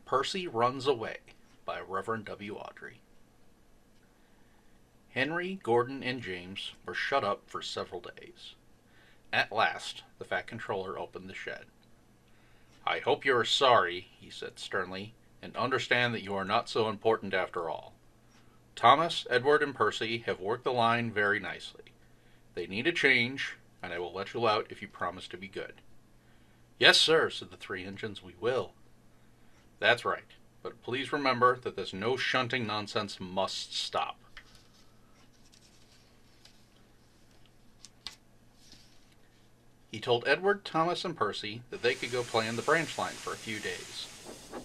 Percy Runs Away by Reverend W. Awdry. Henry, Gordon, and James were shut up for several days. At last, the Fat Controller opened the shed. "I hope you are sorry," he said sternly, "and understand that you are not so important after all. Thomas, Edward, and Percy have worked the line very nicely. They need a change, and I will let you out if you promise to be good." "Yes, sir," said the three engines, "we will." "That's right, but please remember that this no shunting nonsense must stop." He told Edward, Thomas, and Percy that they could go play on the branch line for a few days.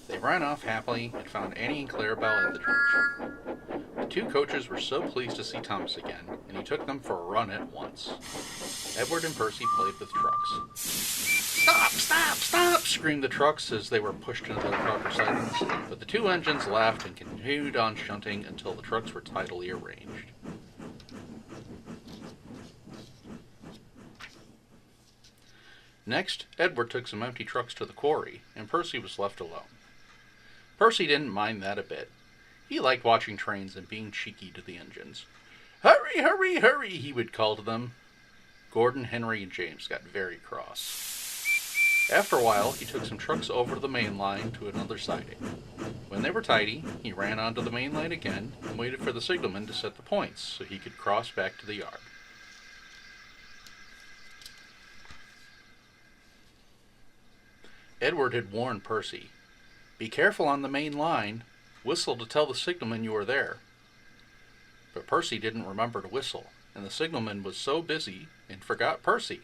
They ran off happily and found Annie and Clarabelle at the church. The two coaches were so pleased to see Thomas again, and he took them for a run at once. Edward and Percy played with trucks. "Stop, stop, stop!" screamed the trucks as they were pushed into their proper sidings, but the two engines laughed and continued on shunting until the trucks were tidily arranged. Next, Edward took some empty trucks to the quarry, and Percy was left alone. Percy didn't mind that a bit. He liked watching trains and being cheeky to the engines. "Hurry, hurry, hurry," he would call to them. Gordon, Henry, and James got very cross. After a while, he took some trucks over to the main line to another siding. When they were tidy, he ran onto the main line again and waited for the signalman to set the points so he could cross back to the yard. Edward had warned Percy, "Be careful on the main line. Whistle to tell the signalman you are there." But Percy didn't remember to whistle, and the signalman was so busy and forgot Percy.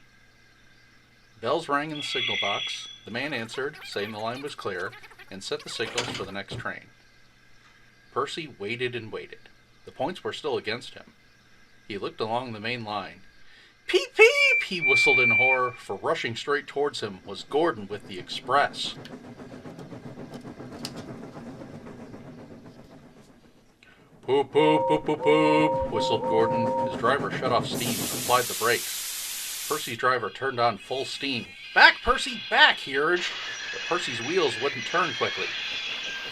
Bells rang in the signal box. The man answered, saying the line was clear, and set the signals for the next train. Percy waited and waited. The points were still against him. He looked along the main line. "Peep, peep!" he whistled in horror, for rushing straight towards him was Gordon with the express. "Poop, poop, poop, poop, poop," whistled Gordon. His driver shut off steam and applied the brakes. Percy's driver turned on full steam. "Back, Percy, back!" he urged, but Percy's wheels wouldn't turn quickly.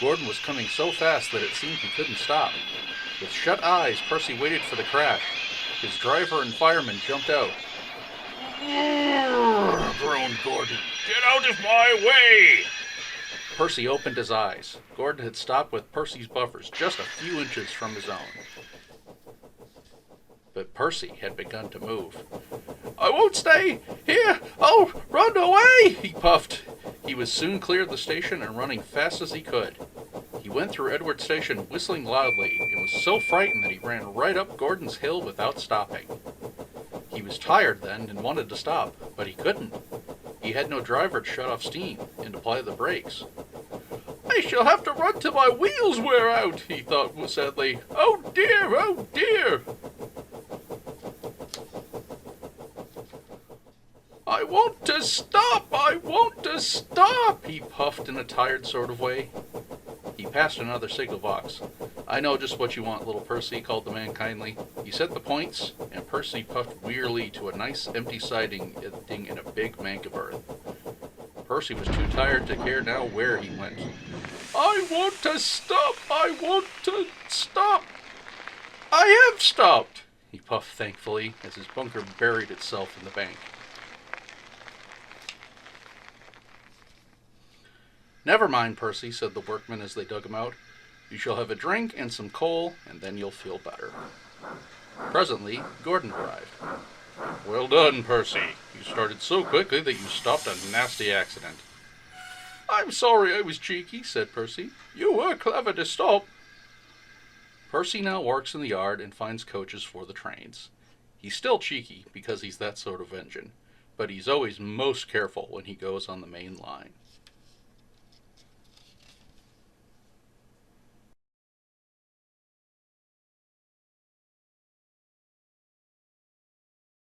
Gordon was coming so fast that it seemed he couldn't stop. With shut eyes, Percy waited for the crash. His driver and fireman jumped out. Groaned Gordon. "Get out of my way!" Percy opened his eyes. Gordon had stopped with Percy's buffers just a few inches from his own. But Percy had begun to move. "I won't stay here! I'll run away!" he puffed. He was soon clear of the station and running fast as he could. He went through Edward's station whistling loudly and was so frightened that he ran right up Gordon's hill without stopping. He was tired then and wanted to stop, but he couldn't. He had no driver to shut off steam and apply the brakes. "I shall have to run till my wheels wear out," he thought sadly. "Oh dear, oh dear!" "I want to stop! I want to stop!" he puffed in a tired sort of way. He passed another signal box. "I know just what you want, little Percy," called the man kindly. He set the points, and Percy puffed wearily to a nice empty siding ending in a big bank of earth. Percy was too tired to care now where he went. "I want to stop! I want to stop! I have stopped!" he puffed thankfully as his bunker buried itself in the bank. "Never mind, Percy," said the workmen as they dug him out. "You shall have a drink and some coal, and then you'll feel better." Presently, Gordon arrived. "Well done, Percy. You started so quickly that you stopped a nasty accident." "I'm sorry I was cheeky," said Percy. "You were clever to stop." Percy now works in the yard and finds coaches for the trains. He's still cheeky because he's that sort of engine, but he's always most careful when he goes on the main line.